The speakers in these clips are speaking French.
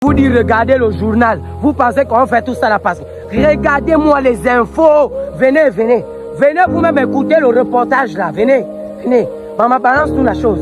Vous dites regardez le journal. Vous pensez qu'on fait tout ça là parce que regardez-moi les infos. Venez, venez. Venez vous-même écouter le reportage là. Venez, venez. Maman balance toute la chose.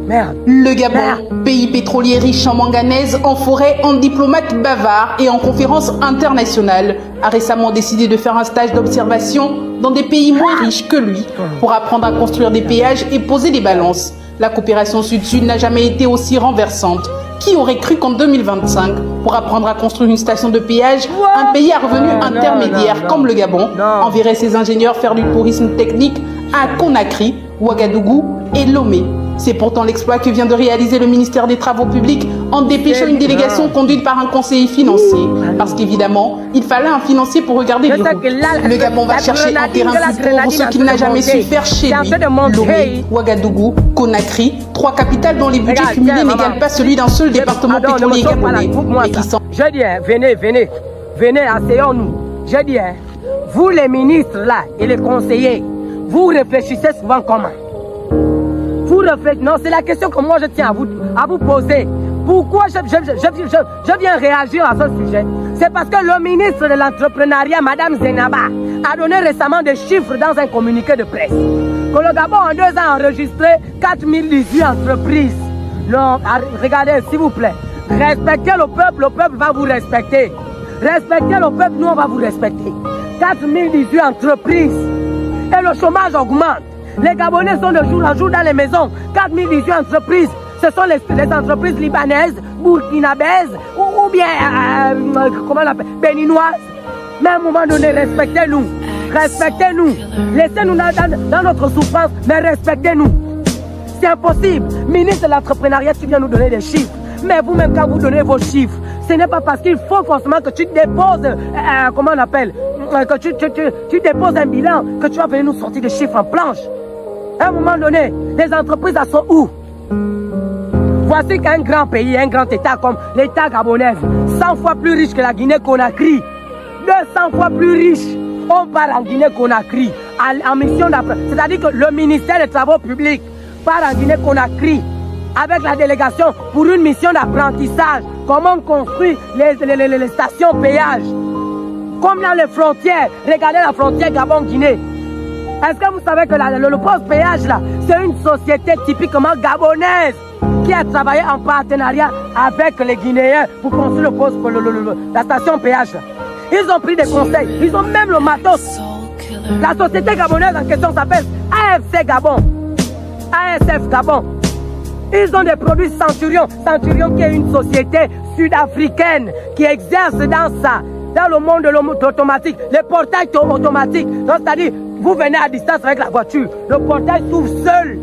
Merde. Le Gabon, pays pétrolier riche en manganèse, en forêt, en diplomate bavard et en conférence internationale, a récemment décidé de faire un stage d'observation dans des pays moins riches que lui pour apprendre à construire des péages et poser des balances. La coopération Sud-Sud n'a jamais été aussi renversante. Qui aurait cru qu'en 2025, pour apprendre à construire une station de péage, un pays à revenu intermédiaire comme le Gabon enverrait ses ingénieurs faire du tourisme technique à Conakry, Ouagadougou et Lomé. C'est pourtant l'exploit que vient de réaliser le ministère des Travaux publics en dépêchant une délégation conduite par un conseiller financier. Parce qu'évidemment, il fallait un financier pour regarder les routes. Le Gabon va chercher un terrain plus pauvre, ce qu'il n'a jamais su faire chez lui. Lomé, Ouagadougou, Conakry, 3 capitales dont les budgets cumulés n'égalent pas celui d'un seul département pétrolier gabonais. Je dis, venez, venez, venez, asseyons-nous. Je dis, vous les ministres là et les conseillers, vous réfléchissez souvent comment? Vous réfléchissez, non, c'est la question que moi je tiens à vous poser. Pourquoi je viens réagir à ce sujet? C'est parce que le ministre de l'entrepreneuriat, Madame Zenaba, a donné récemment des chiffres dans un communiqué de presse. Que le Gabon en 2 ans a enregistré 4018 entreprises. Non, regardez, s'il vous plaît. Respectez le peuple va vous respecter. Respectez le peuple, nous on va vous respecter. 4018 entreprises. Et le chômage augmente. Les Gabonais sont de jour en jour dans les maisons. 4018 entreprises. Ce sont les entreprises libanaises, burkinabaises ou bien, comment on l'appelle, béninoises. Mais à un moment donné, respectez-nous. Respectez-nous. Laissez-nous dans notre souffrance, mais respectez-nous. C'est impossible. Ministre de l'entrepreneuriat, tu viens nous donner des chiffres. Mais vous-même, quand vous donnez vos chiffres, ce n'est pas parce qu'il faut forcément que tu déposes, comment on appelle, que tu déposes un bilan, que tu vas venir nous sortir des chiffres en planche. À un moment donné, les entreprises, elles sont où? Voici qu'un grand pays, un grand État comme l'État gabonais, 100 fois plus riche que la Guinée-Conakry, 200 fois plus riche, on part en Guinée-Conakry en mission d'apprentissage. C'est-à-dire que le ministère des Travaux publics part en Guinée-Conakry avec la délégation pour une mission d'apprentissage. Comment on construit les stations péages. Comme dans les frontières, regardez la frontière Gabon-Guinée. Est-ce que vous savez que le poste péage là, c'est une société typiquement gabonaise qui a travaillé en partenariat avec les Guinéens pour construire le poste, la station péage là. Ils ont pris des conseils, ils ont même le matos. La société gabonaise en question s'appelle AFC Gabon. ASF Gabon. Ils ont des produits Centurion. Centurion qui est une société sud-africaine qui exerce dans le monde de l'automatique, les portails automatiques. Donc c'est-à-dire, vous venez à distance avec la voiture, le portail s'ouvre seul.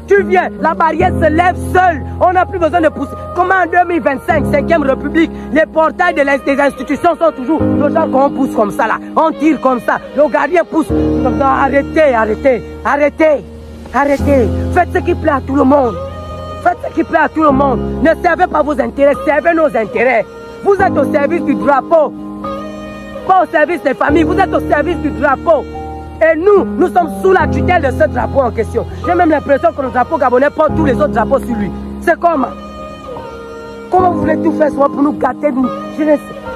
Tu viens, la barrière se lève seule. On n'a plus besoin de pousser. Comment en 2025, 5e République, les portails des institutions sont toujours le genre qu'on pousse comme ça là. On tire comme ça. Le gardien pousse. Non, arrêtez, arrêtez, arrêtez, arrêtez. Faites ce qui plaît à tout le monde. Faites ce qui plaît à tout le monde. Ne servez pas vos intérêts, servez nos intérêts. Vous êtes au service du drapeau. Pas au service des familles, vous êtes au service du drapeau. Et nous sommes sous la tutelle de ce drapeau en question. J'ai même l'impression que le drapeau gabonais porte tous les autres drapeaux sur lui. C'est comment? Comment vous voulez tout faire soit pour nous gâter, nous?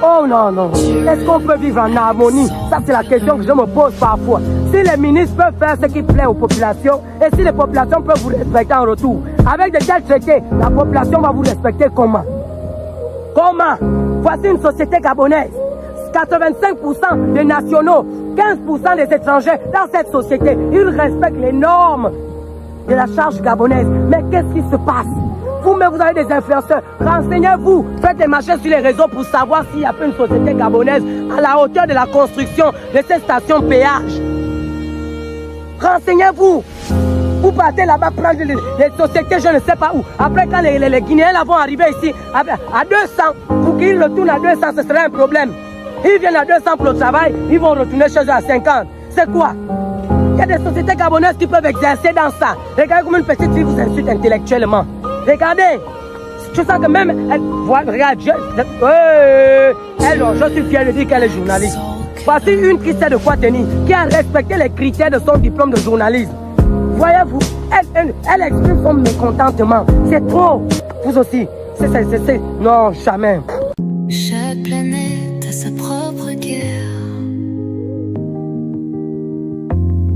Oh non, non. Est-ce qu'on peut vivre en harmonie? Ça, c'est la question que je me pose parfois. Si les ministres peuvent faire ce qui plaît aux populations, et si les populations peuvent vous respecter en retour, avec de tels traités, la population va vous respecter comment? Comment? Voici une société gabonaise. 85% des nationaux, 15% des étrangers dans cette société, ils respectent les normes de la charge gabonaise. Mais qu'est-ce qui se passe? Vous-même, vous avez des influenceurs. Renseignez-vous. Faites des marchés sur les réseaux pour savoir s'il n'y a pas une société gabonaise à la hauteur de la construction de ces stations péage. Renseignez-vous. Vous partez là-bas prendre les sociétés, je ne sais pas où. Après, quand les Guinéens là vont arriver ici à 200, pour qu'ils retournent à 200, ce serait un problème. Ils viennent à 200 pour le travail, ils vont retourner chez eux à 50. C'est quoi? Il y a des sociétés gabonaises qui peuvent exercer dans ça. Regardez comme une petite fille vous insulte intellectuellement. Regardez. Tu sens que même elle, voilà, regarde, je suis fier de dire qu'elle est journaliste. Voici une qui sait de quoi tenir, qui a respecté les critères de son diplôme de journalisme. Voyez-vous, elle exprime son mécontentement. C'est trop. Vous aussi, Non, jamais. Chaque planète a sa propre guerre.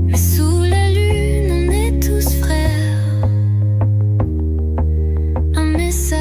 Mais sous la lune, on est tous frères. Un message